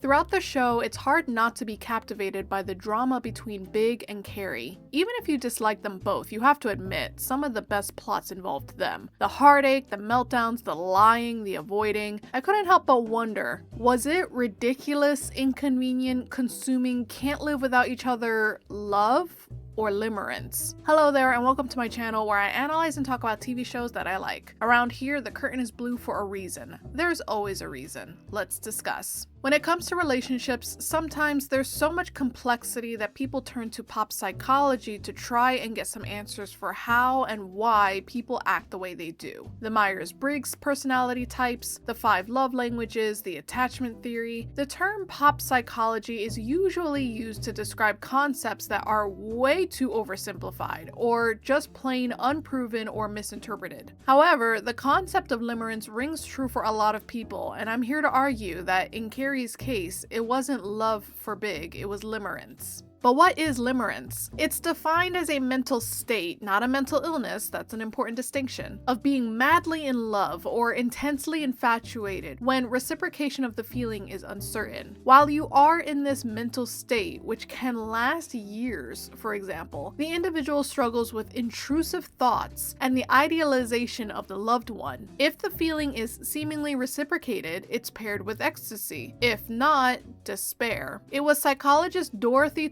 Throughout the show, it's hard not to be captivated by the drama between Big and Carrie. Even if you dislike them both, you have to admit some of the best plots involved them. The heartache, the meltdowns, the lying, the avoiding. I couldn't help but wonder, was it ridiculous, inconvenient, consuming, can't live without each other love? Or Limerence? Hello there and welcome to my channel where I analyze and talk about TV shows that I like. Around here, the curtain is blue for a reason. There's always a reason. Let's discuss. When it comes to relationships, sometimes there's so much complexity that people turn to pop psychology to try and get some answers for how and why people act the way they do. The Myers-Briggs personality types, the 5 love languages, the attachment theory. The term pop psychology is usually used to describe concepts that are way too oversimplified or just plain unproven or misinterpreted. However, the concept of limerence rings true for a lot of people, and I'm here to argue that in Carrie's case, it wasn't love for Big, it was limerence. But what is limerence? It's defined as a mental state, not a mental illness, that's an important distinction, of being madly in love or intensely infatuated when reciprocation of the feeling is uncertain. While you are in this mental state, which can last years, for example, the individual struggles with intrusive thoughts and the idealization of the loved one. If the feeling is seemingly reciprocated, it's paired with ecstasy. If not, despair. It was psychologist Dorothy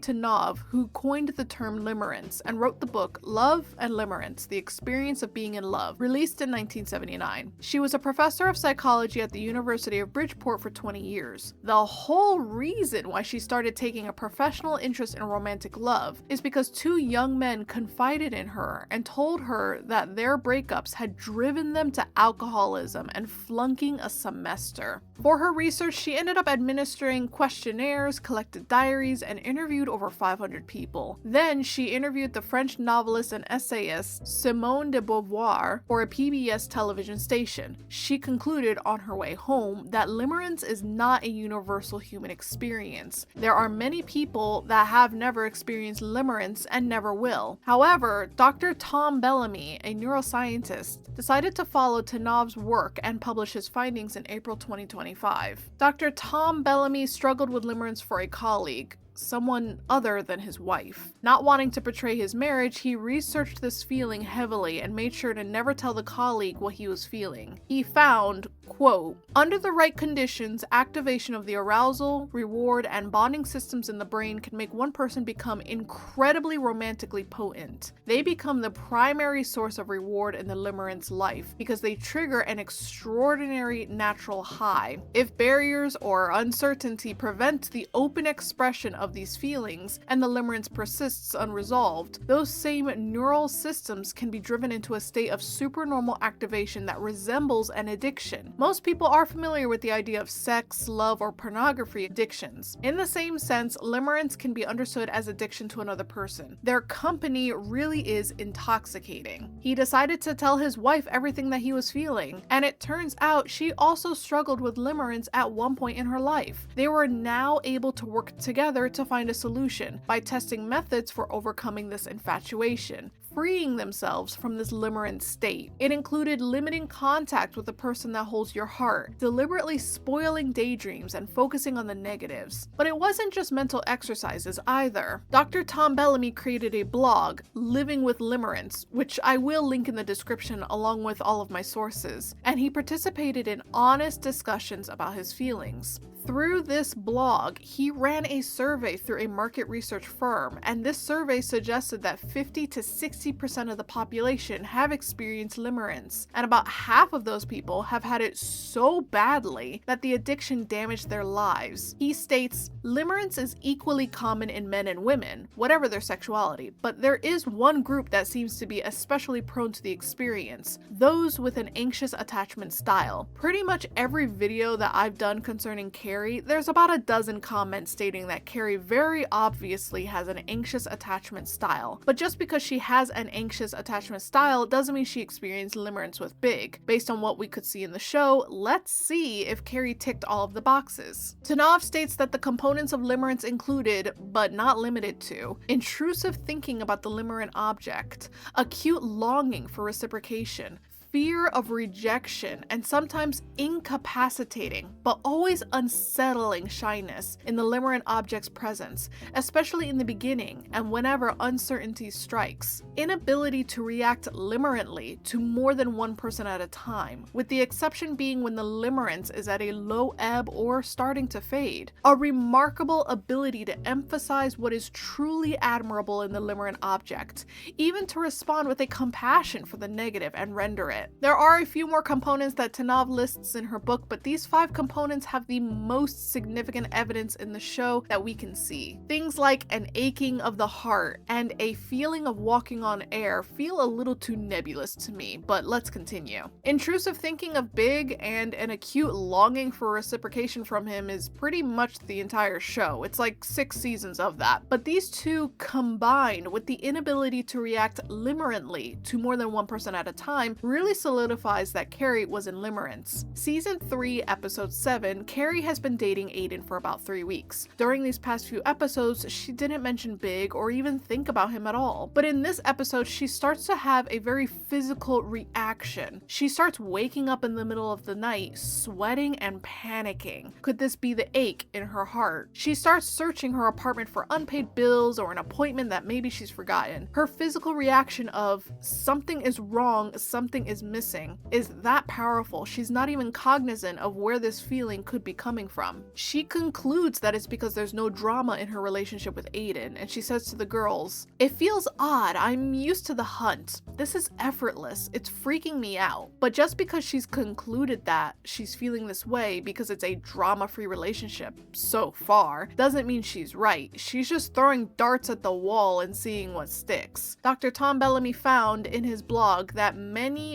who coined the term limerence and wrote the book Love and Limerence: The Experience of Being in Love, released in 1979. She was a professor of psychology at the University of Bridgeport for 20 years. The whole reason why she started taking a professional interest in romantic love is because 2 young men confided in her and told her that their breakups had driven them to alcoholism and flunking a semester. For her research, she ended up administering questionnaires, collected diaries, and interviewed over 500 people. Then she interviewed the French novelist and essayist Simone de Beauvoir for a PBS television station. She concluded on her way home that limerence is not a universal human experience. There are many people that have never experienced limerence and never will. However, Dr. Tom Bellamy, a neuroscientist, decided to follow Tanav's work and publish his findings in April 2025. Dr. Tom Bellamy struggled with limerence for a colleague, someone other than his wife. Not wanting to betray his marriage, he researched this feeling heavily and made sure to never tell the colleague what he was feeling. He found, quote, "Under the right conditions, activation of the arousal, reward, and bonding systems in the brain can make one person become incredibly romantically potent. They become the primary source of reward in the limerence life because they trigger an extraordinary natural high. If barriers or uncertainty prevent the open expression of these feelings and the limerence persists unresolved, those same neural systems can be driven into a state of supernormal activation that resembles an addiction." Most people are familiar with the idea of sex, love, or pornography addictions. In the same sense, limerence can be understood as addiction to another person. Their company really is intoxicating. He decided to tell his wife everything that he was feeling, and it turns out she also struggled with limerence at one point in her life. They were now able to work together to find a solution by testing methods for overcoming this infatuation, freeing themselves from this limerence state. It included limiting contact with the person that holds your heart, deliberately spoiling daydreams, and focusing on the negatives. But it wasn't just mental exercises either. Dr. Tom Bellamy created a blog, Living with Limerence, which I will link in the description along with all of my sources, and he participated in honest discussions about his feelings. Through this blog, he ran a survey through a market research firm, and this survey suggested that 50 to 60% of the population have experienced limerence, and about half of those people have had it so badly that the addiction damaged their lives. He states, "Limerence is equally common in men and women, whatever their sexuality, but there is one group that seems to be especially prone to the experience, those with an anxious attachment style." Pretty much every video that I've done concerning Carrie, there's about a dozen comments stating that Carrie very obviously has an anxious attachment style. But just because she has an anxious attachment style doesn't mean she experienced limerence with Big. Based on what we could see in the show, let's see if Carrie ticked all of the boxes. Tanav states that the components of limerence included, but not limited to, intrusive thinking about the limerent object, acute longing for reciprocation, fear of rejection and sometimes incapacitating, but always unsettling shyness in the limerent object's presence, especially in the beginning and whenever uncertainty strikes. Inability to react limerently to more than one person at a time, with the exception being when the limerence is at a low ebb or starting to fade. A remarkable ability to emphasize what is truly admirable in the limerent object, even to respond with a compassion for the negative and render it. There are a few more components that Tanav lists in her book, but these 5 components have the most significant evidence in the show that we can see. Things like an aching of the heart and a feeling of walking on air feel a little too nebulous to me, but let's continue. Intrusive thinking of Big and an acute longing for reciprocation from him is pretty much the entire show. It's like 6 seasons of that. But these two combined with the inability to react limerently to more than one person at a time really solidifies that Carrie was in limerence. Season 3, episode 7, Carrie has been dating Aiden for about 3 weeks. During these past few episodes, she didn't mention Big or even think about him at all. But in this episode, she starts to have a very physical reaction. She starts waking up in the middle of the night, sweating and panicking. Could this be the ache in her heart? She starts searching her apartment for unpaid bills or an appointment that maybe she's forgotten. Her physical reaction of something is wrong, something is missing is that powerful. She's not even cognizant of where this feeling could be coming from. She concludes that it's because there's no drama in her relationship with Aiden, and she says to the girls, "It feels odd. I'm used to the hunt. This is effortless. It's freaking me out." But just because she's concluded that she's feeling this way because it's a drama-free relationship so far, doesn't mean she's right. She's just throwing darts at the wall and seeing what sticks. Dr. Tom Bellamy found in his blog that many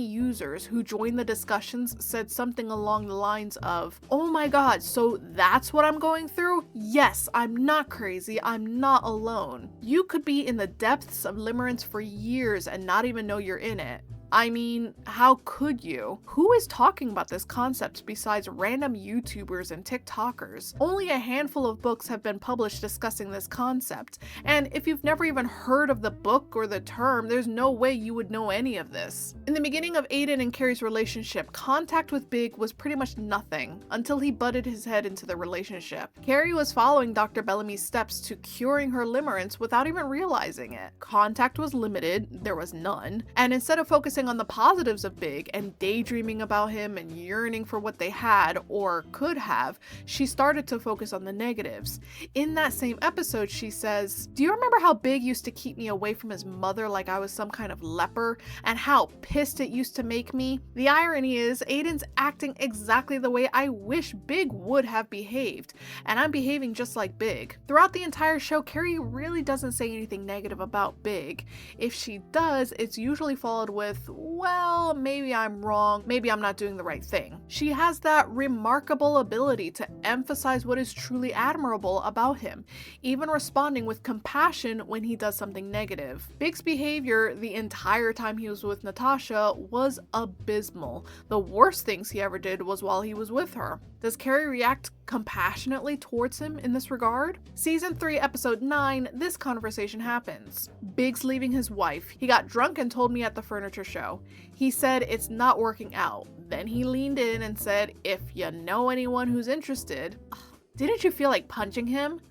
users who joined the discussions said something along the lines of, "Oh my god, so that's what I'm going through? Yes, I'm not crazy. I'm not alone." You could be in the depths of limerence for years and not even know you're in it. I mean, how could you? Who is talking about this concept besides random YouTubers and TikTokers? Only a handful of books have been published discussing this concept, and if you've never even heard of the book or the term, there's no way you would know any of this. In the beginning of Aiden and Carrie's relationship, contact with Big was pretty much nothing until he butted his head into the relationship. Carrie was following Dr. Bellamy's steps to curing her limerence without even realizing it. Contact was limited, there was none, and instead of focusing on the positives of Big and daydreaming about him and yearning for what they had or could have, she started to focus on the negatives. In that same episode, she says, "Do you remember how Big used to keep me away from his mother like I was some kind of leper, and how pissed it used to make me?" The irony is, Aiden's acting exactly the way I wish Big would have behaved, and I'm behaving just like Big. Throughout the entire show, Carrie really doesn't say anything negative about Big. If she does, it's usually followed with, "Well, maybe I'm wrong, maybe I'm not doing the right thing." She has that remarkable ability to emphasize what is truly admirable about him, even responding with compassion when he does something negative. Big's behavior the entire time he was with Natasha was abysmal. The worst things he ever did was while he was with her. Does Carrie react compassionately towards him in this regard? Season 3, episode 9, this conversation happens. Big's leaving his wife. He got drunk and told me at the furniture show. He said it's not working out. Then he leaned in and said, "If you know anyone who's interested." Didn't you feel like punching him?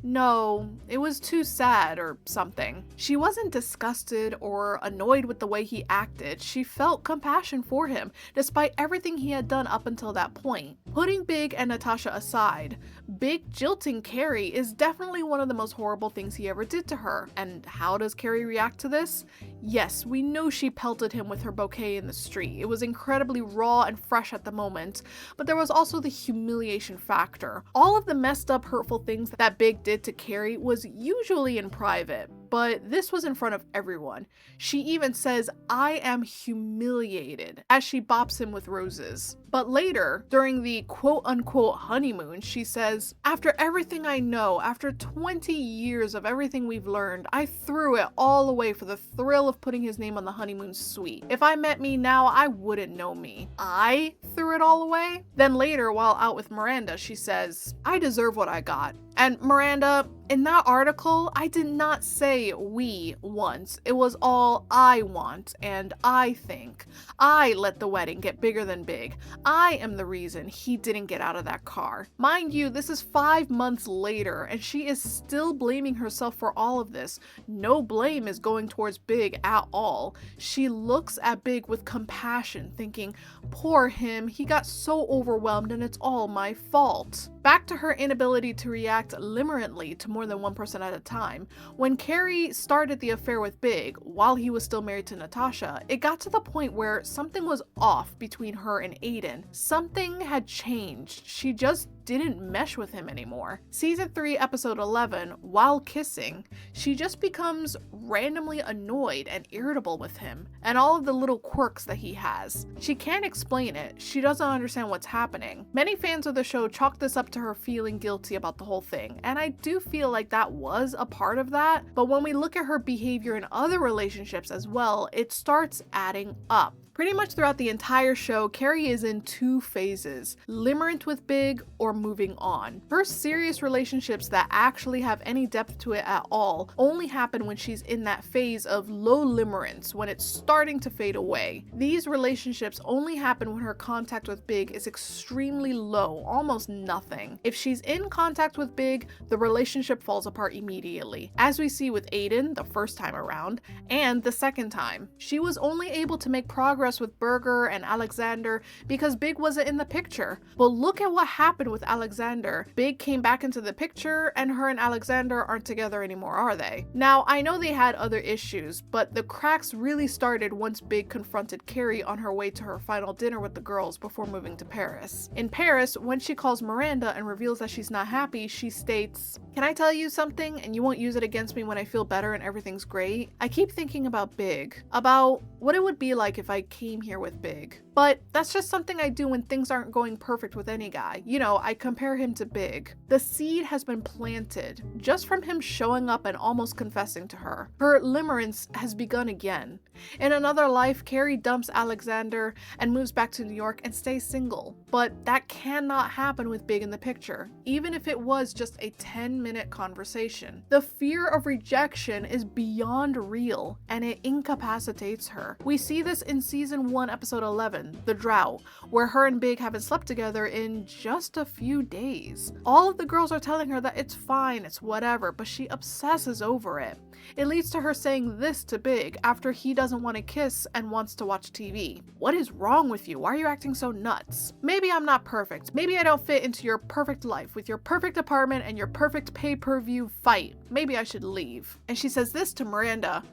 No, it was too sad or something. She wasn't disgusted or annoyed with the way he acted. She felt compassion for him, despite everything he had done up until that point. Putting Big and Natasha aside, Big jilting Carrie is definitely one of the most horrible things he ever did to her. And how does Carrie react to this? Yes, we know she pelted him with her bouquet in the street. It was incredibly raw and fresh at the moment, but there was also the humiliation factor. All of the messed up, hurtful things that Big did to Carrie was usually in private, but this was in front of everyone. She even says, "I am humiliated," as she bops him with roses. But later, during the quote-unquote honeymoon, she says, "After everything I know, after 20 years of everything we've learned, I threw it all away for the thrill of putting his name on the honeymoon suite. If I met me now, I wouldn't know me. I threw it all away?" Then later, while out with Miranda, she says, "I deserve what I got. And Miranda, In that article, I did not say we want. It was all I want and I think. I let the wedding get bigger than big. I am the reason he didn't get out of that car. Mind you, this is 5 months later and she is still blaming herself for all of this. No blame is going towards Big at all. She looks at Big with compassion, thinking, poor him, he got so overwhelmed and it's all my fault. Back to her inability to react limerently to more than one person at a time. When Carrie started the affair with Big, while he was still married to Natasha, it got to the point where something was off between her and Aiden. Something had changed. She just didn't mesh with him anymore. Season 3, episode 11, while kissing, she just becomes randomly annoyed and irritable with him, and all of the little quirks that he has. She can't explain it. She doesn't understand what's happening. Many fans of the show chalk this up to her feeling guilty about the whole thing, and I do feel like that was a part of that, but when we look at her behavior in other relationships as well, it starts adding up. Pretty much throughout the entire show, Carrie is in 2 phases, limerent with Big or moving on. Her serious relationships that actually have any depth to it at all only happen when she's in that phase of low limerence, when it's starting to fade away. These relationships only happen when her contact with Big is extremely low, almost nothing. If she's in contact with Big, the relationship falls apart immediately, as we see with Aiden the first time around, and the second time. She was only able to make progress with Berger and Alexander because Big wasn't in the picture. But look at what happened with Alexander. Big came back into the picture and her and Alexander aren't together anymore, are they? Now, I know they had other issues, but the cracks really started once Big confronted Carrie on her way to her final dinner with the girls before moving to Paris. In Paris, when she calls Miranda and reveals that she's not happy, she states, "Can I tell you something and you won't use it against me when I feel better and everything's great?" I keep thinking about Big, about what it would be like if I came here with Big. But that's just something I do when things aren't going perfect with any guy. You know, I compare him to Big. The seed has been planted just from him showing up and almost confessing to her. Her limerence has begun again. In another life, Carrie dumps Alexander and moves back to New York and stays single. But that cannot happen with Big in the picture, even if it was just a 10-minute conversation. The fear of rejection is beyond real, and it incapacitates her. We see this in season 1, episode 11, The Drought, where her and Big haven't slept together in just a few days. All of the girls are telling her that it's fine, it's whatever, but she obsesses over it. It leads to her saying this to Big after he doesn't want to kiss and wants to watch TV. "What is wrong with you? Why are you acting so nuts? Maybe I'm not perfect. Maybe I don't fit into your perfect life with your perfect apartment and your perfect pay-per-view fight. Maybe I should leave." And she says this to Miranda,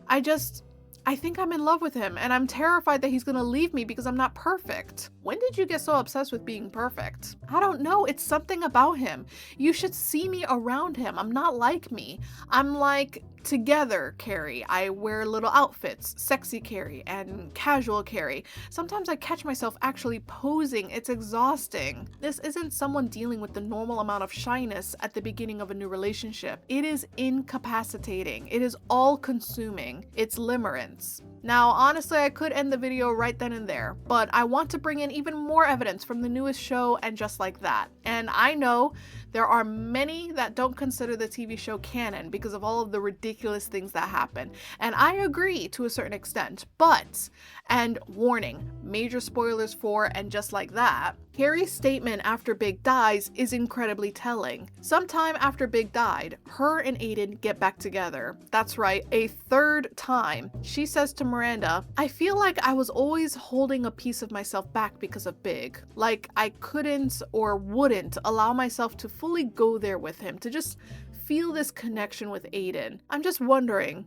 I think I'm in love with him, and I'm terrified that he's gonna leave me because I'm not perfect." When did you get so obsessed with being perfect? I don't know, it's something about him. You should see me around him. I'm not like me. I'm like together Carrie. I wear little outfits, sexy Carrie and casual Carrie. Sometimes I catch myself actually posing. It's exhausting. This isn't someone dealing with the normal amount of shyness at the beginning of a new relationship. It is incapacitating. It is all-consuming. It's limerence. Now, honestly, I could end the video right then and there, but I want to bring in even more evidence from the newest show and Just Like That. And I know there are many that don't consider the TV show canon because of all of the ridiculous things that happen. And I agree to a certain extent, but, and warning, major spoilers for And Just Like That, Carrie's statement after Big dies is incredibly telling. Sometime after Big died, her and Aiden get back together. That's right, a 3rd time. She says to Miranda, "I feel like I was always holding a piece of myself back because of Big. Like I couldn't or wouldn't allow myself to fully go there with him, to just feel this connection with Aiden. I'm just wondering,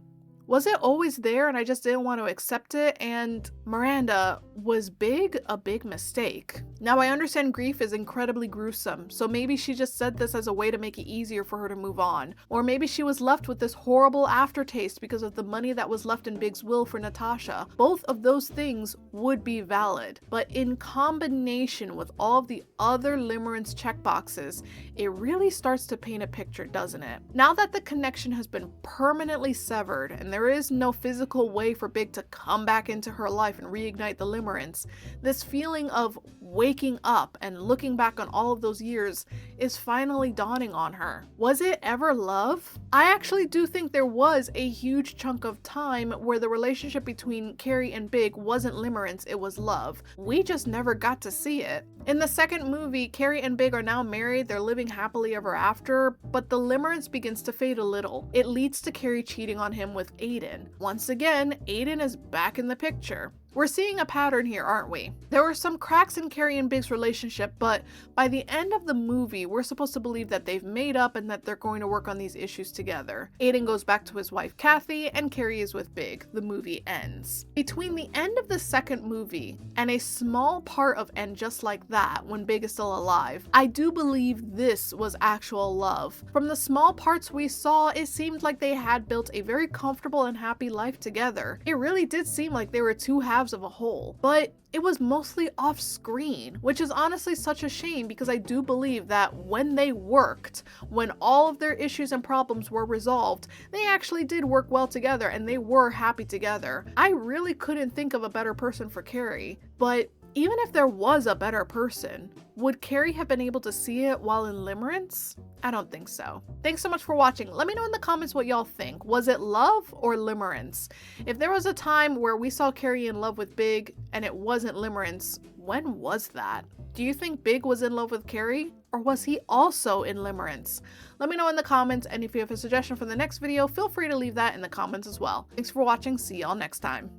was it always there and I just didn't want to accept it? And Miranda, was Big a big mistake?" Now, I understand grief is incredibly gruesome, so maybe she just said this as a way to make it easier for her to move on. Or maybe she was left with this horrible aftertaste because of the money that was left in Big's will for Natasha. Both of those things would be valid, but in combination with all of the other limerence checkboxes, it really starts to paint a picture, doesn't it? Now that the connection has been permanently severed and there is no physical way for Big to come back into her life and reignite the limerence, this feeling of waking up and looking back on all of those years is finally dawning on her. Was it ever love? I actually do think there was a huge chunk of time where the relationship between Carrie and Big wasn't limerence, it was love. We just never got to see it. In the second movie, Carrie and Big are now married, they're living happily ever after, but the limerence begins to fade a little. It leads to Carrie cheating on him with Aiden. Once again, Aiden is back in the picture. We're seeing a pattern here, aren't we? There were some cracks in Carrie and Big's relationship, but by the end of the movie, we're supposed to believe that they've made up and that they're going to work on these issues together. Aiden goes back to his wife Kathy, and Carrie is with Big. The movie ends. Between the end of the second movie and a small part of End Just Like That, when Big is still alive, I do believe this was actual love. From the small parts we saw, it seemed like they had built a very comfortable and happy life together. It really did seem like they were two halves of a whole, but it was mostly off screen, which is honestly such a shame because I do believe that when they worked, when all of their issues and problems were resolved, they actually did work well together and they were happy together. I really couldn't think of a better person for Carrie, but even if there was a better person, would Carrie have been able to see it while in limerence? I don't think so. Thanks so much for watching. Let me know in the comments what y'all think. Was it love or limerence? If there was a time where we saw Carrie in love with Big and it wasn't limerence, when was that? Do you think Big was in love with Carrie? Or was he also in limerence? Let me know in the comments, and if you have a suggestion for the next video, feel free to leave that in the comments as well. Thanks for watching. See y'all next time.